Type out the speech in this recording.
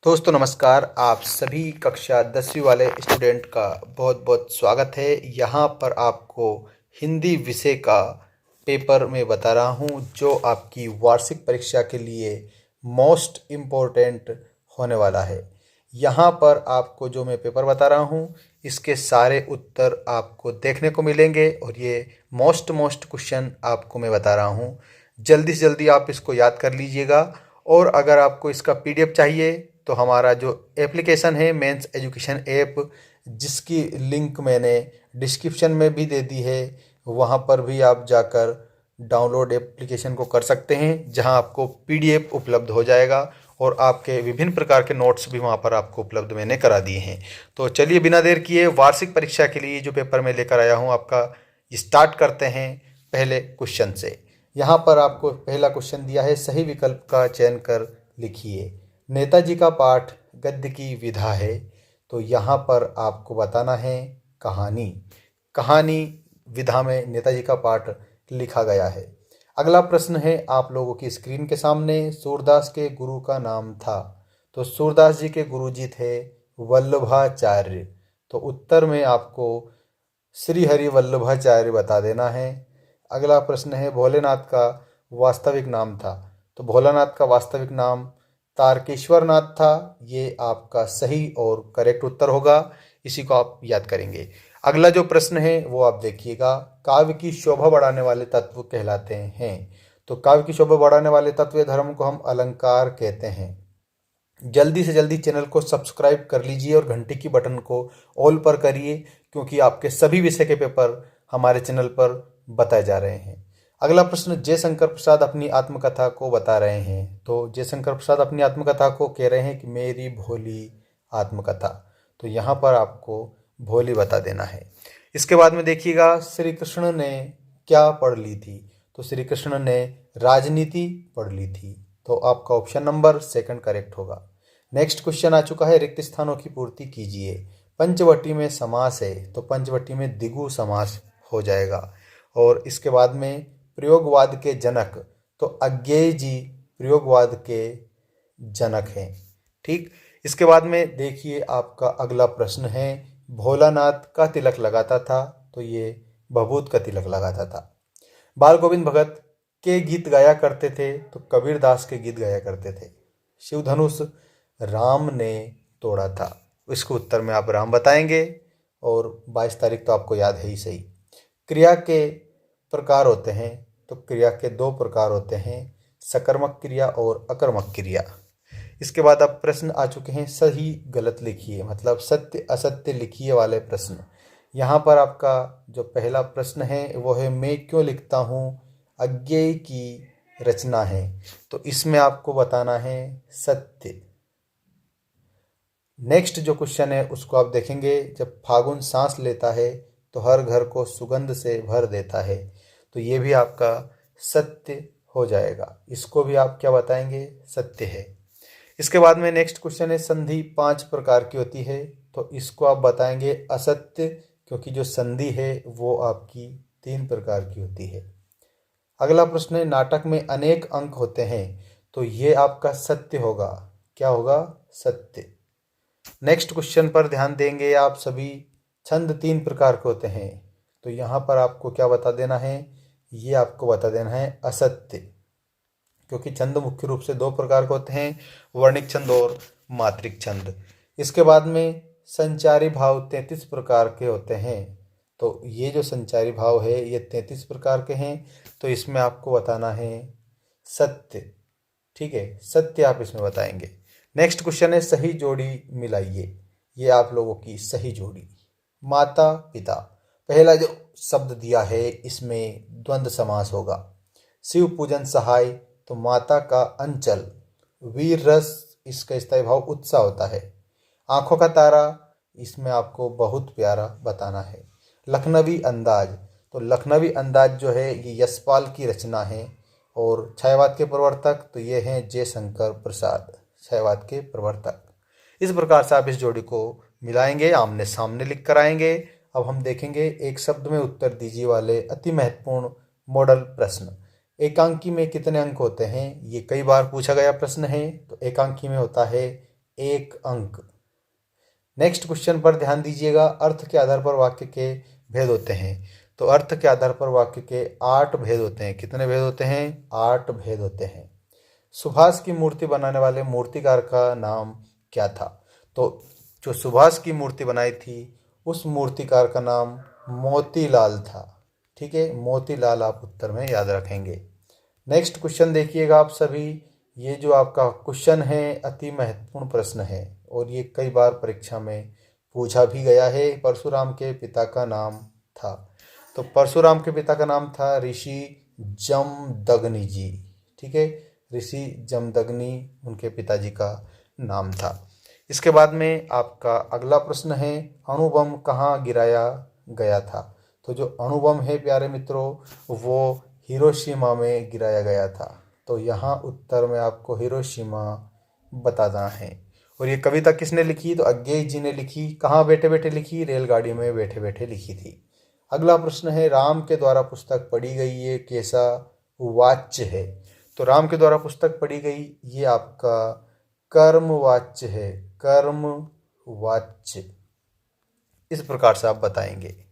दोस्तों नमस्कार। आप सभी कक्षा 10वीं वाले स्टूडेंट का बहुत बहुत स्वागत है। यहाँ पर आपको हिंदी विषय का पेपर में बता रहा हूँ जो आपकी वार्षिक परीक्षा के लिए मोस्ट इम्पोर्टेंट होने वाला है। यहाँ पर आपको जो मैं पेपर बता रहा हूँ इसके सारे उत्तर आपको देखने को मिलेंगे और ये मोस्ट क्वेश्चन आपको मैं बता रहा हूँ। जल्दी से जल्दी आप इसको याद कर लीजिएगा। और अगर आपको इसका पीडीएफ चाहिए तो हमारा जो एप्लीकेशन है मेंस एजुकेशन ऐप, जिसकी लिंक मैंने डिस्क्रिप्शन में भी दे दी है, वहाँ पर भी आप जाकर डाउनलोड एप्लीकेशन को कर सकते हैं, जहाँ आपको पीडीएफ उपलब्ध हो जाएगा और आपके विभिन्न प्रकार के नोट्स भी वहाँ पर आपको उपलब्ध मैंने करा दिए हैं। तो चलिए बिना देर किए वार्षिक परीक्षा के लिए जो पेपर मैं लेकर आया हूँ आपका, स्टार्ट करते हैं पहले क्वेश्चन से। यहाँ पर आपको पहला क्वेश्चन दिया है, सही विकल्प का चयन कर लिखिए। नेताजी का पाठ गद्य की विधा है, तो यहाँ पर आपको बताना है कहानी। कहानी विधा में नेताजी का पाठ लिखा गया है। अगला प्रश्न है आप लोगों की स्क्रीन के सामने, सूरदास के गुरु का नाम था, तो सूरदास जी के गुरु जी थे वल्लभाचार्य। तो उत्तर में आपको श्री हरि वल्लभाचार्य बता देना है। अगला प्रश्न है भोलेनाथ का वास्तविक नाम था, तो भोलानाथ का वास्तविक नाम तारकेश्वर नाथ था। ये आपका सही और करेक्ट उत्तर होगा, इसी को आप याद करेंगे। अगला जो प्रश्न है वो आप देखिएगा, काव्य की शोभा बढ़ाने वाले तत्व कहलाते हैं, तो काव्य की शोभा बढ़ाने वाले तत्व धर्म को हम अलंकार कहते हैं। जल्दी से जल्दी चैनल को सब्सक्राइब कर लीजिए और घंटी की बटन को ऑल पर करिए, क्योंकि आपके सभी विषय के पेपर हमारे चैनल पर बताए जा रहे हैं। अगला प्रश्न, जयशंकर प्रसाद अपनी आत्मकथा को बता रहे हैं, तो जयशंकर प्रसाद अपनी आत्मकथा को कह रहे हैं कि मेरी भोली आत्मकथा, तो यहाँ पर आपको भोली बता देना है। इसके बाद में देखिएगा, श्री कृष्ण ने क्या पढ़ ली थी, तो श्री कृष्ण ने राजनीति पढ़ ली थी, तो आपका ऑप्शन नंबर सेकंड करेक्ट होगा। नेक्स्ट क्वेश्चन आ चुका है, रिक्त स्थानों की पूर्ति कीजिए। पंचवटी में समास है, तो पंचवटी में द्विगु समास हो जाएगा। और इसके बाद में प्रयोगवाद के जनक, तो अज्ञेय जी प्रयोगवाद के जनक हैं। ठीक, इसके बाद में देखिए आपका अगला प्रश्न है, भोलानाथ का तिलक लगाता था, तो ये भभूत का तिलक लगाता था। बाल गोविंद भगत के गीत गाया करते थे, तो कबीर दास के गीत गाया करते थे। शिव धनुष राम ने तोड़ा था, इसको उत्तर में आप राम बताएंगे, और 22 तारीख तो आपको याद है ही सही। क्रिया के प्रकार होते हैं, तो क्रिया के 2 प्रकार होते हैं, सकर्मक क्रिया और अकर्मक क्रिया। इसके बाद अब प्रश्न आ चुके हैं, सही गलत लिखिए, मतलब सत्य असत्य लिखिए वाले प्रश्न। यहाँ पर आपका जो पहला प्रश्न है वो है, मैं क्यों लिखता हूँ अज्ञेय की रचना है, तो इसमें आपको बताना है सत्य। नेक्स्ट जो क्वेश्चन है उसको आप देखेंगे, जब फागुन सांस लेता है तो हर घर को सुगंध से भर देता है, तो ये भी आपका सत्य हो जाएगा, इसको भी आप क्या बताएंगे, सत्य है। इसके बाद में नेक्स्ट क्वेश्चन है, संधि 5 प्रकार की होती है, तो इसको आप बताएंगे असत्य, क्योंकि जो संधि है वो आपकी 3 प्रकार की होती है। अगला प्रश्न है, नाटक में अनेक अंक होते हैं, तो ये आपका सत्य होगा, क्या होगा, सत्य। नेक्स्ट क्वेश्चन पर ध्यान देंगे आप सभी, छंद 3 प्रकार के होते हैं, तो यहाँ पर आपको क्या बता देना है, ये आपको बता देना है असत्य, क्योंकि छंद मुख्य रूप से 2 प्रकार के होते हैं, वर्णिक छंद और मात्रिक छंद। इसके बाद में संचारी भाव 33 प्रकार के होते हैं, तो ये जो संचारी भाव है ये 33 प्रकार के हैं, तो इसमें आपको बताना है सत्य। ठीक है, सत्य आप इसमें बताएंगे। नेक्स्ट क्वेश्चन है, सही जोड़ी मिलाइए, ये आप लोगों की सही जोड़ी। माता पिता, पहला जो शब्द दिया है इसमें द्वंद्व समास होगा। शिव पूजन सहाय, तो माता का अंचल। वीर रस, इसका स्थायी भाव उत्साह होता है। आंखों का तारा, इसमें आपको बहुत प्यारा बताना है। लखनवी अंदाज, तो लखनवी अंदाज जो है ये यशपाल की रचना है, और छायावाद के प्रवर्तक तो ये हैं जयशंकर प्रसाद, छायावाद के प्रवर्तक। इस प्रकार से आप इस जोड़ी को मिलाएंगे, आमने सामने लिख कर आएंगे। अब हम देखेंगे एक शब्द में उत्तर दीजिए वाले अति महत्वपूर्ण मॉडल प्रश्न। एकांकी में कितने अंक होते हैं, ये कई बार पूछा गया प्रश्न है, तो एकांकी में होता है 1 अंक। नेक्स्ट क्वेश्चन पर ध्यान दीजिएगा। अर्थ के आधार पर वाक्य के भेद होते हैं। तो अर्थ के आधार पर वाक्य के 8 भेद होते हैं। कितने भेद होते हैं? 8 भेद होते हैं। सुभाष की मूर्ति बनाने वाले मूर्तिकार का नाम क्या था? तो जो सुभाष की मूर्ति बनाई थी उस मूर्तिकार का नाम मोतीलाल था। ठीक है, मोतीलाल आप उत्तर में याद रखेंगे। नेक्स्ट क्वेश्चन देखिएगा आप सभी। ये जो आपका क्वेश्चन है अति महत्वपूर्ण प्रश्न है और ये कई बार परीक्षा में पूछा भी गया है। परशुराम के पिता का नाम था। तो परशुराम के पिता का नाम था ऋषि जमदग्नि जी। ठीक है, ऋषि जमदग्नि उनके पिताजी का नाम था। इसके बाद में आपका अगला प्रश्न है, अणुबम कहाँ गिराया गया था? तो जो अणुबम है प्यारे मित्रों वो हिरोशिमा में गिराया गया था। तो यहाँ उत्तर में आपको हिरोशिमा बताना है। और ये कविता किसने लिखी? तो अज्ञेय जी ने लिखी। कहाँ बैठे बैठे लिखी? रेलगाड़ी में बैठे बैठे लिखी थी। अगला प्रश्न है, राम के द्वारा पुस्तक पढ़ी गई ये कैसा वाच्य है? तो राम के द्वारा पुस्तक पढ़ी गई ये आपका कर्म वाच्य है। कर्म वाच्य इस प्रकार से आप बताएंगे।